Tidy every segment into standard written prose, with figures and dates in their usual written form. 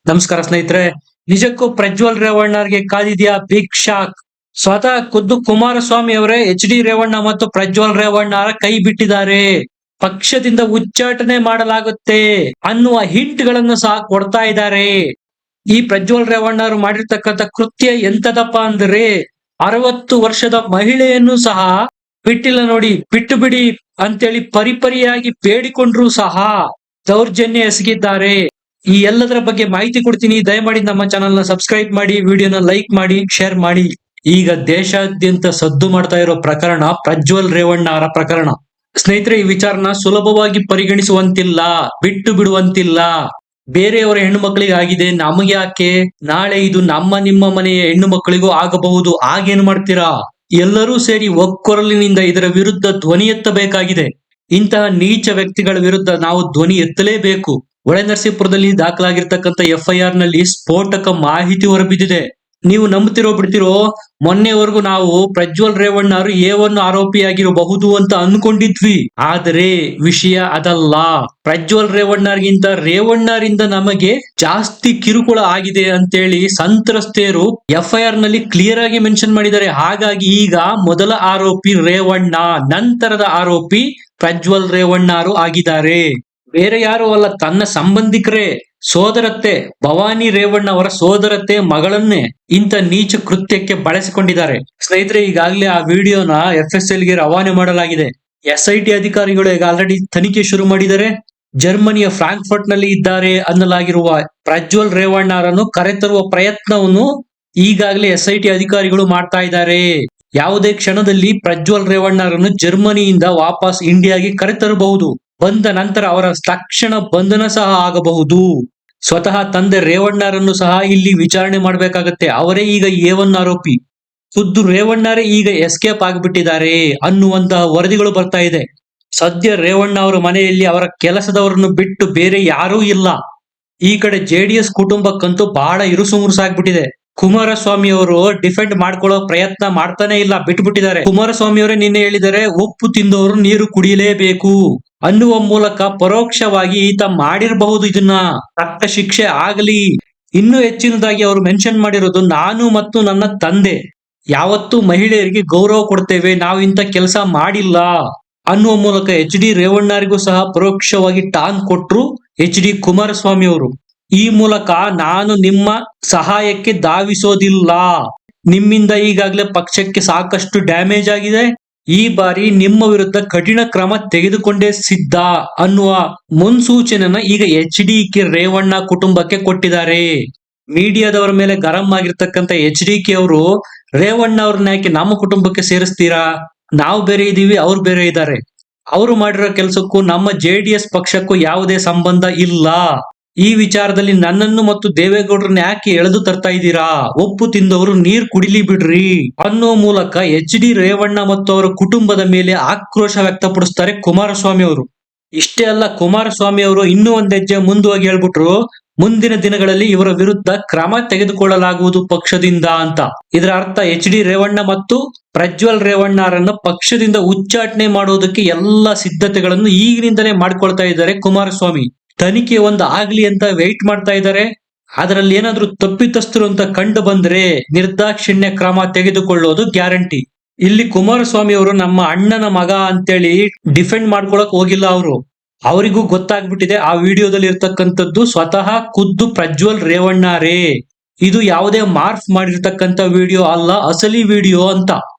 ನಮಸ್ಕಾರ ಸ್ನೇಹಿತರೆ. ನಿಜಕ್ಕೂ ಪ್ರಜ್ವಲ್ ರೇವಣ್ಣರ್ಗೆ ಕಾದಿದ್ಯಾ ಬಿಗ್ ಶಾಕ್. ಸ್ವತಃ ಖುದ್ದು ಕುಮಾರಸ್ವಾಮಿ ಅವರೇ ಎಚ್ ಡಿ ರೇವಣ್ಣ ಮತ್ತು ಪ್ರಜ್ವಲ್ ರೇವಣ್ಣರ ಕೈ ಬಿಟ್ಟಿದ್ದಾರೆ. ಪಕ್ಷದಿಂದ ಉಚ್ಚಾಟನೆ ಮಾಡಲಾಗುತ್ತೆ ಅನ್ನುವ ಹಿಂಟ್ ಗಳನ್ನು ಸಹ ಕೊಡ್ತಾ ಇದ್ದಾರೆ. ಈ ಪ್ರಜ್ವಲ್ ರೇವಣ್ಣರು ಮಾಡಿರ್ತಕ್ಕಂಥ ಕೃತ್ಯ ಎಂತದಪ್ಪ ಅಂದ್ರೆ 60 ವರ್ಷದ ಮಹಿಳೆಯನ್ನು ಸಹ ಬಿಟ್ಟಿಲ್ಲ ನೋಡಿ, ಬಿಟ್ಟು ಬಿಡಿ ಅಂತೇಳಿ ಪರಿಪರಿಯಾಗಿ ಬೇಡಿಕೊಂಡ್ರು ಸಹ ದೌರ್ಜನ್ಯ ಎಸಗಿದ್ದಾರೆ. ಈ ಎಲ್ಲದರ ಬಗ್ಗೆ ಮಾಹಿತಿ ಕೊಡ್ತೀನಿ. ದಯಮಾಡಿ ನಮ್ಮ ಚಾನಲ್ ನ ಸಬ್ಸ್ಕ್ರೈಬ್ ಮಾಡಿ, ವಿಡಿಯೋನ ಲೈಕ್ ಮಾಡಿ, ಶೇರ್ ಮಾಡಿ. ಈಗ ದೇಶಾದ್ಯಂತ ಸದ್ದು ಮಾಡ್ತಾ ಇರೋ ಪ್ರಕರಣ ಪ್ರಜ್ವಲ್ ರೇವಣ್ಣ ಅವರ ಪ್ರಕರಣ. ಸ್ನೇಹಿತರೆ, ಈ ವಿಚಾರನ ಸುಲಭವಾಗಿ ಪರಿಗಣಿಸುವಂತಿಲ್ಲ, ಬಿಟ್ಟು ಬಿಡುವಂತಿಲ್ಲ. ಬೇರೆಯವರ ಹೆಣ್ಣು ಮಕ್ಕಳಿಗೆ ಆಗಿದೆ, ನಮಗೆ ಯಾಕೆ? ನಾಳೆ ಇದು ನಮ್ಮ ನಿಮ್ಮ ಮನೆಯ ಹೆಣ್ಣು ಮಕ್ಕಳಿಗೂ ಆಗಬಹುದು. ಆಗೇನು ಮಾಡ್ತೀರಾ? ಎಲ್ಲರೂ ಸೇರಿ ಒಕ್ಕೊರಲಿನಿಂದ ಇದರ ವಿರುದ್ಧ ಧ್ವನಿ ಎತ್ತಬೇಕಾಗಿದೆ. ಇಂತಹ ನೀಚ ವ್ಯಕ್ತಿಗಳ ವಿರುದ್ಧ ನಾವು ಧ್ವನಿ ಎತ್ತಲೇಬೇಕು. ಹೊಳೆನರಸೀಪುರದಲ್ಲಿ ದಾಖಲಾಗಿರ್ತಕ್ಕಂಥ ಎಫ್ಐಆರ್ ನಲ್ಲಿ ಸ್ಫೋಟಕ ಮಾಹಿತಿ ಹೊರಬಿದ್ದಿದೆ. ನೀವು ನಂಬುತ್ತಿರೋ ಬಿಡ್ತಿರೋ, ಮೊನ್ನೆವರೆಗೂ ನಾವು ಪ್ರಜ್ವಲ್ ರೇವಣ್ಣ ಅವರು A1 ಆರೋಪಿಯಾಗಿರಬಹುದು ಅಂತ ಅನ್ಕೊಂಡಿದ್ವಿ. ಆದರೆ ವಿಷಯ ಅದಲ್ಲ. ಪ್ರಜ್ವಲ್ ರೇವಣ್ಣರ್ಗಿಂತ ರೇವಣ್ಣರಿಂದ ನಮಗೆ ಜಾಸ್ತಿ ಕಿರುಕುಳ ಆಗಿದೆ ಅಂತೇಳಿ ಸಂತ್ರಸ್ತೆಯರು ಎಫ್ಐಆರ್ ನಲ್ಲಿ ಕ್ಲಿಯರ್ ಆಗಿ ಮೆನ್ಷನ್ ಮಾಡಿದ್ದಾರೆ. ಹಾಗಾಗಿ ಈಗ ಮೊದಲ ಆರೋಪಿ ರೇವಣ್ಣ, ನಂತರದ ಆರೋಪಿ ಪ್ರಜ್ವಲ್ ರೇವಣ್ಣರು ಆಗಿದ್ದಾರೆ. ಬೇರೆ ಯಾರು ಅಲ್ಲ, ತನ್ನ ಸಂಬಂಧಿಕರೇ, ಸೋದರತ್ತೆ ಭವಾನಿ ರೇವಣ್ಣ ಅವರ ಸೋದರತ್ತೆ ಮಗಳನ್ನೇ ಇಂಥ ನೀಚ ಕೃತ್ಯಕ್ಕೆ ಬಳಸಿಕೊಂಡಿದ್ದಾರೆ. ಸ್ನೇಹಿತರೆ, ಈಗಾಗಲೇ ಆ ವಿಡಿಯೋನ FSL ಗೆ ರವಾನೆ ಮಾಡಲಾಗಿದೆ. SIT ಅಧಿಕಾರಿಗಳು ಈಗ ಆಲ್ರೆಡಿ ತನಿಖೆ ಶುರು ಮಾಡಿದ್ದಾರೆ. ಜರ್ಮನಿಯ ಫ್ರಾಂಕ್ಫರ್ಟ್ ನಲ್ಲಿ ಇದ್ದಾರೆ ಅನ್ನಲಾಗಿರುವ ಪ್ರಜ್ವಲ್ ರೇವಣ್ಣರನ್ನು ಕರೆತರುವ ಪ್ರಯತ್ನವನ್ನು ಈಗಾಗಲೇ SIT ಅಧಿಕಾರಿಗಳು ಮಾಡ್ತಾ ಇದ್ದಾರೆ. ಯಾವುದೇ ಕ್ಷಣದಲ್ಲಿ ಪ್ರಜ್ವಲ್ ರೇವಣ್ಣರನ್ನು ಜರ್ಮನಿಯಿಂದ ವಾಪಸ್ ಇಂಡಿಯಾಗೆ ಕರೆತರಬಹುದು. ಬಂದ ನಂತರ ಅವರ ತಕ್ಷಣ ಬಂಧನ ಸಹ ಆಗಬಹುದು. ಸ್ವತಃ ತಂದೆ ರೇವಣ್ಣರನ್ನು ಸಹ ಇಲ್ಲಿ ವಿಚಾರಣೆ ಮಾಡಬೇಕಾಗತ್ತೆ. ಅವರೇ ಈಗ A1 ಆರೋಪಿ. ಖುದ್ದು ರೇವಣ್ಣರೇ ಈಗ ಎಸ್ಕೇಪ್ ಆಗಿಬಿಟ್ಟಿದ್ದಾರೆ ಅನ್ನುವಂತಹ ವರದಿಗಳು ಬರ್ತಾ ಇದೆ. ಸದ್ಯ ರೇವಣ್ಣ ಅವರ ಮನೆಯಲ್ಲಿ ಅವರ ಕೆಲಸದವರನ್ನು ಬಿಟ್ಟು ಬೇರೆ ಯಾರೂ ಇಲ್ಲ. ಈ ಕಡೆ JDS ಕುಟುಂಬಕ್ಕಂತೂ ಬಹಳ ಇರುಸು ಮುರುಸಾಗ್ಬಿಟ್ಟಿದೆ. ಕುಮಾರಸ್ವಾಮಿ ಅವರು ಡಿಫೆಂಡ್ ಮಾಡ್ಕೊಳ್ಳೋ ಪ್ರಯತ್ನ ಮಾಡ್ತಾನೆ ಇಲ್ಲ, ಬಿಟ್ಬಿಟ್ಟಿದ್ದಾರೆ. ಕುಮಾರಸ್ವಾಮಿ ಅವರೇ ನಿನ್ನೆ ಹೇಳಿದರೆ, ಉಪ್ಪು ತಿಂದವರು ನೀರು ಕುಡಿಯಲೇಬೇಕು ಅನ್ನುವ ಮೂಲಕ ಪರೋಕ್ಷವಾಗಿ ಈತ ಮಾಡಿರಬಹುದು. ಇದನ್ನ ತಕ್ಕ ಶಿಕ್ಷೆ ಆಗಲಿ. ಇನ್ನೂ ಹೆಚ್ಚಿನದಾಗಿ ಅವರು ಮೆನ್ಷನ್ ಮಾಡಿರೋದು, ನಾನು ಮತ್ತು ನನ್ನ ತಂದೆ ಯಾವತ್ತೂ ಮಹಿಳೆಯರಿಗೆ ಗೌರವ ಕೊಡ್ತೇವೆ, ನಾವು ಇಂಥ ಕೆಲಸ ಮಾಡಿಲ್ಲ ಅನ್ನುವ ಮೂಲಕ HD ರೇವಣ್ಣರಿಗೂ ಸಹ ಪರೋಕ್ಷವಾಗಿ ಟಾಂಗ್ ಕೊಟ್ರು HD ಕುಮಾರಸ್ವಾಮಿ ಅವರು. ಈ ಮೂಲಕ ನಾನು ನಿಮ್ಮ ಸಹಾಯಕ್ಕೆ ಧಾವಿಸೋದಿಲ್ಲ, ನಿಮ್ಮಿಂದ ಈಗಾಗಲೇ ಪಕ್ಷಕ್ಕೆ ಸಾಕಷ್ಟು ಡ್ಯಾಮೇಜ್ ಆಗಿದೆ, ಈ ಬಾರಿ ನಿಮ್ಮ ವಿರುದ್ಧ ಕಠಿಣ ಕ್ರಮ ತೆಗೆದುಕೊಂಡೇ ಸಿದ್ಧ ಅನ್ನುವ ಮುನ್ಸೂಚನೆಯನ್ನ ಈಗ HDK ರೇವಣ್ಣ ಕುಟುಂಬಕ್ಕೆ ಕೊಟ್ಟಿದ್ದಾರೆ. ಮೀಡಿಯಾದವರ ಮೇಲೆ ಗರಂ ಆಗಿರ್ತಕ್ಕಂಥ HDK ಅವರು ರೇವಣ್ಣ ಅವ್ರನ್ನ ಯಾಕೆ ನಮ್ಮ ಕುಟುಂಬಕ್ಕೆ ಸೇರಿಸ್ತೀರಾ? ನಾವು ಬೇರೆ ಇದೀವಿ, ಅವ್ರು ಬೇರೆ ಇದ್ದಾರೆ. ಅವರು ಮಾಡಿರೋ ಕೆಲಸಕ್ಕೂ ನಮ್ಮ JDS ಪಕ್ಷಕ್ಕೂ ಯಾವುದೇ ಸಂಬಂಧ ಇಲ್ಲ. ಈ ವಿಚಾರದಲ್ಲಿ ನನ್ನನ್ನು ಮತ್ತು ದೇವೇಗೌಡರನ್ನ ಯಾಕೆ ಎಳೆದು ತರ್ತಾ ಇದ್ದೀರಾ? ಉಪ್ಪು ತಿಂದವರು ನೀರ್ ಕುಡಿಲಿ ಬಿಡ್ರಿ ಅನ್ನೋ ಮೂಲಕ HD ರೇವಣ್ಣ ಮತ್ತು ಅವರ ಕುಟುಂಬದ ಮೇಲೆ ಆಕ್ರೋಶ ವ್ಯಕ್ತಪಡಿಸ್ತಾರೆ ಕುಮಾರಸ್ವಾಮಿ ಅವರು. ಇಷ್ಟೇ ಅಲ್ಲ, ಕುಮಾರಸ್ವಾಮಿ ಅವರು ಇನ್ನೂ ಒಂದ್ ಹೆಜ್ಜೆ ಮುಂದುವಾಗಿ ಹೇಳ್ಬಿಟ್ರು, ಮುಂದಿನ ದಿನಗಳಲ್ಲಿ ಇವರ ವಿರುದ್ಧ ಕ್ರಮ ತೆಗೆದುಕೊಳ್ಳಲಾಗುವುದು ಪಕ್ಷದಿಂದ ಅಂತ. ಇದರ ಅರ್ಥ HD ರೇವಣ್ಣ ಮತ್ತು ಪ್ರಜ್ವಲ್ ರೇವಣ್ಣರನ್ನ ಪಕ್ಷದಿಂದ ಉಚ್ಚಾಟನೆ ಮಾಡೋದಕ್ಕೆ ಎಲ್ಲ ಸಿದ್ಧತೆಗಳನ್ನು ಈಗಿನಿಂದಲೇ ಮಾಡ್ಕೊಳ್ತಾ ಇದ್ದಾರೆ ಕುಮಾರಸ್ವಾಮಿ. ತನಿಖೆ ಒಂದು ಆಗ್ಲಿ ಅಂತ ವೆಯ್ಟ್ ಮಾಡ್ತಾ ಇದ್ದಾರೆ. ಅದರಲ್ಲಿ ಏನಾದ್ರೂ ತಪ್ಪಿತಸ್ಥರು ಅಂತ ಕಂಡು ಬಂದ್ರೆ ನಿರ್ದಾಕ್ಷಿಣ್ಯ ಕ್ರಮ ತೆಗೆದುಕೊಳ್ಳೋದು ಗ್ಯಾರಂಟಿ. ಇಲ್ಲಿ ಕುಮಾರಸ್ವಾಮಿ ಅವರು ನಮ್ಮ ಅಣ್ಣನ ಮಗ ಅಂತೇಳಿ ಡಿಫೆಂಡ್ ಮಾಡ್ಕೊಳಕ್ ಹೋಗಿಲ್ಲ. ಅವರಿಗೂ ಗೊತ್ತಾಗ್ಬಿಟ್ಟಿದೆ ಆ ವಿಡಿಯೋದಲ್ಲಿ ಇರ್ತಕ್ಕಂಥದ್ದು ಸ್ವತಃ ಖುದ್ದು ಪ್ರಜ್ವಲ್ ರೇವಣ್ಣರೇ, ಇದು ಯಾವುದೇ ಮಾರ್ಫ್ ಮಾಡಿರ್ತಕ್ಕಂಥ ವಿಡಿಯೋ ಅಲ್ಲ, ಅಸಲಿ ವಿಡಿಯೋ ಅಂತ.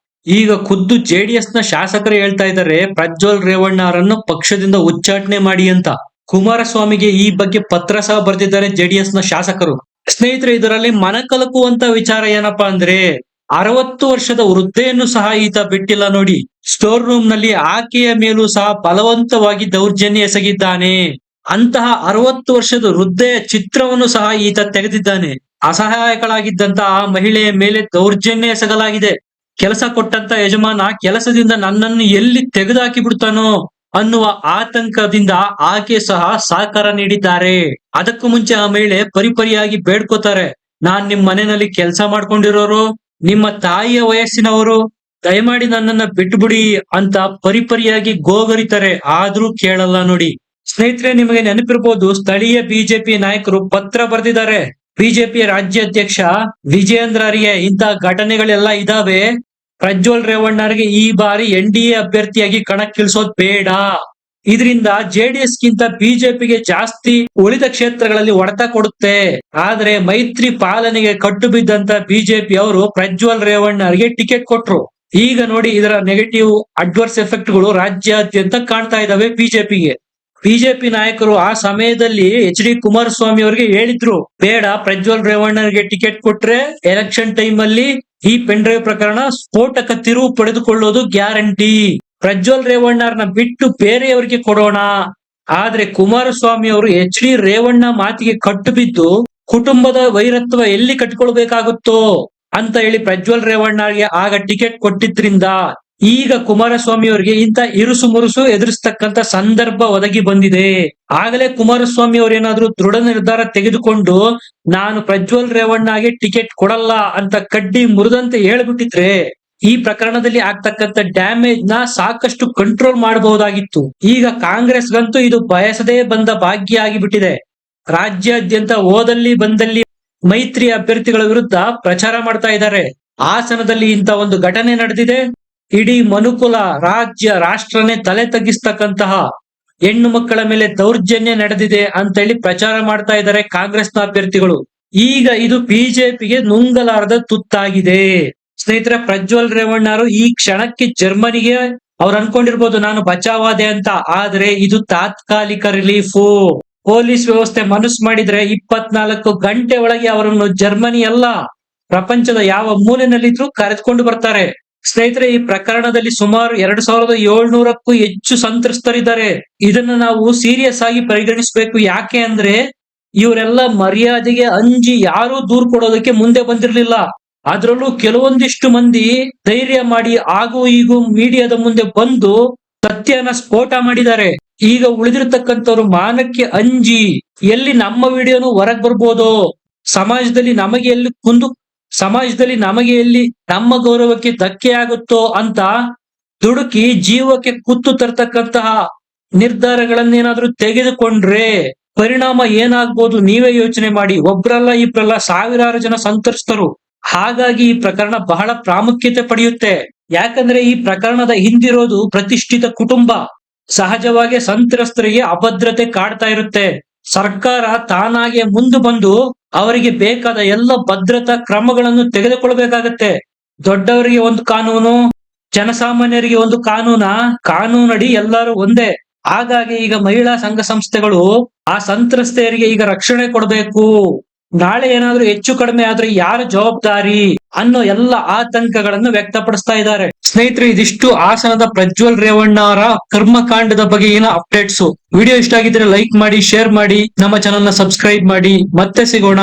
ಈಗ ಖುದ್ದು JDS ನ ಶಾಸಕರು ಹೇಳ್ತಾ ಇದ್ದಾರೆ ಪ್ರಜ್ವಲ್ ರೇವಣ್ಣರನ್ನು ಪಕ್ಷದಿಂದ ಉಚ್ಚಾಟನೆ ಮಾಡಿ ಅಂತ. ಕುಮಾರಸ್ವಾಮಿಗೆ ಈ ಬಗ್ಗೆ ಪತ್ರ ಸಹ ಬರೆದಿದ್ದಾರೆ JDS ನ ಶಾಸಕರು. ಸ್ನೇಹಿತರೆ, ಇದರಲ್ಲಿ ಮನಕಲಕುವಂತ ವಿಚಾರ ಏನಪ್ಪಾ ಅಂದ್ರೆ, 60 ವರ್ಷದ ವೃದ್ಧೆಯನ್ನು ಸಹ ಈತ ಬಿಟ್ಟಿಲ್ಲ ನೋಡಿ. ಸ್ಟೋರ್ ರೂಮ್ ನಲ್ಲಿ ಆಕೆಯ ಮೇಲೂ ಸಹ ಬಲವಂತವಾಗಿ ದೌರ್ಜನ್ಯ ಎಸಗಿದ್ದಾನೆ. ಅಂತಹ 60 ವರ್ಷದ ವೃದ್ಧೆಯ ಚಿತ್ರವನ್ನು ಸಹ ಈತ ತೆಗೆದಿದ್ದಾನೆ. ಅಸಹಾಯಕಳಾಗಿದ್ದಂತಹ ಆ ಮಹಿಳೆಯ ಮೇಲೆ ದೌರ್ಜನ್ಯ ಎಸಗಲಾಗಿದೆ. ಕೆಲಸ ಕೊಟ್ಟಂತ ಯಜಮಾನ ಕೆಲಸದಿಂದ ನನ್ನನ್ನು ಎಲ್ಲಿ ತೆಗೆದುಹಾಕಿ ಬಿಡ್ತಾನೋ ಅನ್ನುವ ಆತಂಕದಿಂದ ಆಕೆ ಸಹ ಸಹಕಾರ ನೀಡಿದ್ದಾರೆ. ಅದಕ್ಕೂ ಮುಂಚೆ ಆ ಮಹಿಳೆ ಪರಿಪರಿಯಾಗಿ ಬೇಡ್ಕೋತಾರೆ, ನಾನ್ ನಿಮ್ ಮನೆಯಲ್ಲಿ ಕೆಲಸ ಮಾಡ್ಕೊಂಡಿರೋರು, ನಿಮ್ಮ ತಾಯಿಯ ವಯಸ್ಸಿನವರು, ದಯಮಾಡಿ ನನ್ನನ್ನ ಬಿಟ್ಬಿಡಿ ಅಂತ ಪರಿಪರಿಯಾಗಿ ಗೋಗರಿತಾರೆ. ಆದ್ರೂ ಕೇಳಲ್ಲ ನೋಡಿ. ಸ್ನೇಹಿತರೆ, ನಿಮಗೆ ನೆನಪಿರ್ಬೋದು, ಸ್ಥಳೀಯ ಬಿಜೆಪಿ ನಾಯಕರು ಪತ್ರ ಬರೆದಿದ್ದಾರೆ. ಬಿಜೆಪಿಯ ರಾಜ್ಯಾಧ್ಯಕ್ಷ ವಿಜಯೇಂದ್ರರಿಗೆ ಇಂತಹ ಘಟನೆಗಳೆಲ್ಲ ಇದಾವೆ, ಪ್ರಜ್ವಲ್ ರೇವಣ್ಣರಿಗೆ ಈ ಬಾರಿ NDA ಅಭ್ಯರ್ಥಿಯಾಗಿ ಕಣಕ್ಕಿಳಿಸೋದ್ ಬೇಡ. ಇದರಿಂದ ಜೆಡಿಎಸ್ ಗಿಂತ ಬಿಜೆಪಿಗೆ ಜಾಸ್ತಿ ಉಳಿದ ಕ್ಷೇತ್ರಗಳಲ್ಲಿ ಹೊಡೆತ ಕೊಡುತ್ತೆ. ಆದ್ರೆ ಮೈತ್ರಿ ಪಾಲನೆಗೆ ಕಟ್ಟು ಬಿದ್ದಂತ ಬಿಜೆಪಿ ಅವರು ಪ್ರಜ್ವಲ್ ರೇವಣ್ಣರಿಗೆ ಟಿಕೆಟ್ ಕೊಟ್ರು. ಈಗ ನೋಡಿ, ಇದರ ನೆಗೆಟಿವ್ ಅಡ್ವರ್ಸ್ ಎಫೆಕ್ಟ್ ಗಳು ರಾಜ್ಯಾದ್ಯಂತ ಕಾಣ್ತಾ ಇದಾವೆ ಬಿಜೆಪಿಗೆ. ಬಿಜೆಪಿ ನಾಯಕರು ಆ ಸಮಯದಲ್ಲಿ HD ಕುಮಾರಸ್ವಾಮಿ ಅವರಿಗೆ ಹೇಳಿದ್ರು, ಬೇಡ, ಪ್ರಜ್ವಲ್ ರೇವಣ್ಣರಿಗೆ ಟಿಕೆಟ್ ಕೊಟ್ರೆ ಎಲೆಕ್ಷನ್ ಟೈಮ್ ಅಲ್ಲಿ ಈ ಪೆನ್ ಡ್ರೈವ್ ಪ್ರಕರಣ ಸ್ಫೋಟಕ ತಿರುವು ಪಡೆದುಕೊಳ್ಳೋದು ಗ್ಯಾರಂಟಿ. ಪ್ರಜ್ವಲ್ ರೇವಣ್ಣರನ್ನ ಬಿಟ್ಟು ಬೇರೆಯವರಿಗೆ ಕೊಡೋಣ. ಆದ್ರೆ ಕುಮಾರಸ್ವಾಮಿ ಅವರು HD ರೇವಣ್ಣ ಮಾತಿಗೆ ಕಟ್ಟು ಬಿದ್ದು ಕುಟುಂಬದ ವೈರತ್ವ ಎಲ್ಲಿ ಕಟ್ಕೊಳ್ಬೇಕಾಗುತ್ತೋ ಅಂತ ಹೇಳಿ ಪ್ರಜ್ವಲ್ ರೇವಣ್ಣಗೆ ಆಗ ಟಿಕೆಟ್ ಕೊಟ್ಟಿದ್ರಿಂದ ಈಗ ಕುಮಾರಸ್ವಾಮಿ ಅವರಿಗೆ ಇಂತ ಇರುಸು ಮುರುಸು ಎದುರಿಸ್ತಕ್ಕಂತ ಸಂದರ್ಭ ಒದಗಿ ಬಂದಿದೆ. ಆಗಲೇ ಕುಮಾರಸ್ವಾಮಿ ಅವರು ಏನಾದ್ರು ದೃಢ ನಿರ್ಧಾರ ತೆಗೆದುಕೊಂಡು ನಾನು ಪ್ರಜ್ವಲ್ ರೇವಣ್ಣಗೆ ಟಿಕೆಟ್ ಕೊಡಲ್ಲ ಅಂತ ಕಡ್ಡಿ ಮುರಿದಂತೆ ಹೇಳ್ಬಿಟ್ಟಿದ್ರೆ ಈ ಪ್ರಕರಣದಲ್ಲಿ ಆಗ್ತಕ್ಕಂತ ಡ್ಯಾಮೇಜ್ ನ ಸಾಕಷ್ಟು ಕಂಟ್ರೋಲ್ ಮಾಡಬಹುದಾಗಿತ್ತು. ಈಗ ಕಾಂಗ್ರೆಸ್ಗಂತೂ ಇದು ಬಯಸದೇ ಬಂದ ಭಾಗ್ಯ ಆಗಿಬಿಟ್ಟಿದೆ. ರಾಜ್ಯಾದ್ಯಂತ ಓದಲ್ಲಿ ಬಂದಲ್ಲಿ ಮೈತ್ರಿ ಅಭ್ಯರ್ಥಿಗಳ ವಿರುದ್ಧ ಪ್ರಚಾರ ಮಾಡ್ತಾ ಇದ್ದಾರೆ. ಹಾಸನದಲ್ಲಿ ಇಂತ ಒಂದು ಘಟನೆ ನಡೆದಿದೆ. ಇಡೀ ಮನುಕುಲ, ರಾಷ್ಟ್ರನೇ ತಲೆ ತಗ್ಗಿಸ್ತಕ್ಕಂತಹ ಹೆಣ್ಣು ಮಕ್ಕಳ ಮೇಲೆ ದೌರ್ಜನ್ಯ ನಡೆದಿದೆ ಅಂತ ಹೇಳಿ ಪ್ರಚಾರ ಮಾಡ್ತಾ ಇದ್ದಾರೆ ಕಾಂಗ್ರೆಸ್ನ ಅಭ್ಯರ್ಥಿಗಳು. ಈಗ ಇದು ಬಿಜೆಪಿಗೆ ನುಂಗಲಾರದ ತುತ್ತಾಗಿದೆ. ಸ್ನೇಹಿತರೆ, ಪ್ರಜ್ವಲ್ ರೇವಣ್ಣರು ಈ ಕ್ಷಣಕ್ಕೆ ಜರ್ಮನಿಗೆ ಅವ್ರು ಅನ್ಕೊಂಡಿರ್ಬೋದು ನಾನು ಬಚಾವಾದೆ ಅಂತ, ಆದ್ರೆ ಇದು ತಾತ್ಕಾಲಿಕ ರಿಲೀಫು. ಪೊಲೀಸ್ ವ್ಯವಸ್ಥೆ ಮನಸ್ಸು ಮಾಡಿದ್ರೆ 24 ಗಂಟೆ ಒಳಗೆ ಅವರನ್ನು ಜರ್ಮನಿ ಅಲ್ಲ, ಪ್ರಪಂಚದ ಯಾವ ಮೂಲೆಯಲ್ಲಿದ್ರು ಕರೆದುಕೊಂಡು ಬರ್ತಾರೆ. ಸ್ನೇಹಿತರೆ, ಈ ಪ್ರಕರಣದಲ್ಲಿ ಸುಮಾರು 2700ಕ್ಕೂ ಹೆಚ್ಚು ಸಂತ್ರಸ್ತರಿದ್ದಾರೆ. ಇದನ್ನ ನಾವು ಸೀರಿಯಸ್ ಆಗಿ ಪರಿಗಣಿಸಬೇಕು. ಯಾಕೆ ಅಂದ್ರೆ ಇವರೆಲ್ಲ ಮರ್ಯಾದೆಗೆ ಅಂಜಿ ಯಾರೂ ದೂರು ಕೊಡೋದಕ್ಕೆ ಮುಂದೆ ಬಂದಿರ್ಲಿಲ್ಲ. ಅದ್ರಲ್ಲೂ ಕೆಲವೊಂದಿಷ್ಟು ಮಂದಿ ಧೈರ್ಯ ಮಾಡಿ ಆಗೂ ಈಗೂ ಮೀಡಿಯಾದ ಮುಂದೆ ಬಂದು ಸತ್ಯನ ಸ್ಫೋಟ ಮಾಡಿದ್ದಾರೆ. ಈಗ ಉಳಿದಿರ್ತಕ್ಕಂಥವ್ರು ಮಾನಕ್ಕೆ ಅಂಜಿ ಎಲ್ಲಿ ನಮ್ಮ ವಿಡಿಯೋನು ಹೊರಗ್ ಬರ್ಬೋದೋ, ಸಮಾಜದಲ್ಲಿ ನಮಗೆ ಎಲ್ಲಿ ನಮ್ಮ ಗೌರವಕ್ಕೆ ಧಕ್ಕೆ ಆಗುತ್ತೋ ಅಂತ ದುಡುಕಿ ಜೀವಕ್ಕೆ ಕುತ್ತು ತರ್ತಕ್ಕಂತಹ ನಿರ್ಧಾರಗಳನ್ನೇನಾದ್ರೂ ತೆಗೆದುಕೊಂಡ್ರೆ ಪರಿಣಾಮ ಏನಾಗ್ಬೋದು ನೀವೇ ಯೋಚನೆ ಮಾಡಿ. ಒಬ್ರಲ್ಲ ಇಬ್ರಲ್ಲ, ಸಾವಿರಾರು ಜನ ಸಂತ್ರಸ್ತರು. ಹಾಗಾಗಿ ಈ ಪ್ರಕರಣ ಬಹಳ ಪ್ರಾಮುಖ್ಯತೆ ಪಡೆಯುತ್ತೆ. ಯಾಕಂದ್ರೆ ಈ ಪ್ರಕರಣದ ಹಿಂದಿರೋದು ಪ್ರತಿಷ್ಠಿತ ಕುಟುಂಬ. ಸಹಜವಾಗಿ ಸಂತ್ರಸ್ತರಿಗೆ ಅಭದ್ರತೆ ಕಾಡ್ತಾ ಇರುತ್ತೆ. ಸರ್ಕಾರ ತಾನಾಗೆ ಮುಂದೆ ಬಂದು ಅವರಿಗೆ ಬೇಕಾದ ಎಲ್ಲ ಭದ್ರತಾ ಕ್ರಮಗಳನ್ನು ತೆಗೆದುಕೊಳ್ಬೇಕಾಗತ್ತೆ. ದೊಡ್ಡವರಿಗೆ ಒಂದು ಕಾನೂನು, ಜನಸಾಮಾನ್ಯರಿಗೆ ಒಂದು ಕಾನೂನಡಿ ಎಲ್ಲರೂ ಒಂದೇ. ಹಾಗಾಗಿ ಈಗ ಮಹಿಳಾ ಸಂಘ ಸಂಸ್ಥೆಗಳು ಆ ಸಂತ್ರಸ್ತೆಯರಿಗೆ ಈಗ ರಕ್ಷಣೆ ಕೊಡಬೇಕು. ನಾಳೆ ಏನಾದ್ರೂ ಹೆಚ್ಚು ಕಡಿಮೆ ಆದ್ರೆ ಯಾರ ಜವಾಬ್ದಾರಿ ಅನ್ನೋ ಎಲ್ಲ ಆತಂಕಗಳನ್ನು ವ್ಯಕ್ತಪಡಿಸ್ತಾ ಇದ್ದಾರೆ. ಸ್ನೇಹಿತರೆ, ಇದಿಷ್ಟು ಹಾಸನದ ಪ್ರಜ್ವಲ್ ರೇವಣ್ಣ ಅವರ ಕರ್ಮಕಾಂಡದ ಬಗೆಗಿನ ಅಪ್ಡೇಟ್ಸ್. ವಿಡಿಯೋ ಇಷ್ಟ ಆಗಿದ್ರೆ ಲೈಕ್ ಮಾಡಿ, ಶೇರ್ ಮಾಡಿ, ನಮ್ಮ ಚಾನೆಲ್ ನ ಸಬ್ಸ್ಕ್ರೈಬ್ ಮಾಡಿ. ಮತ್ತೆ ಸಿಗೋಣ.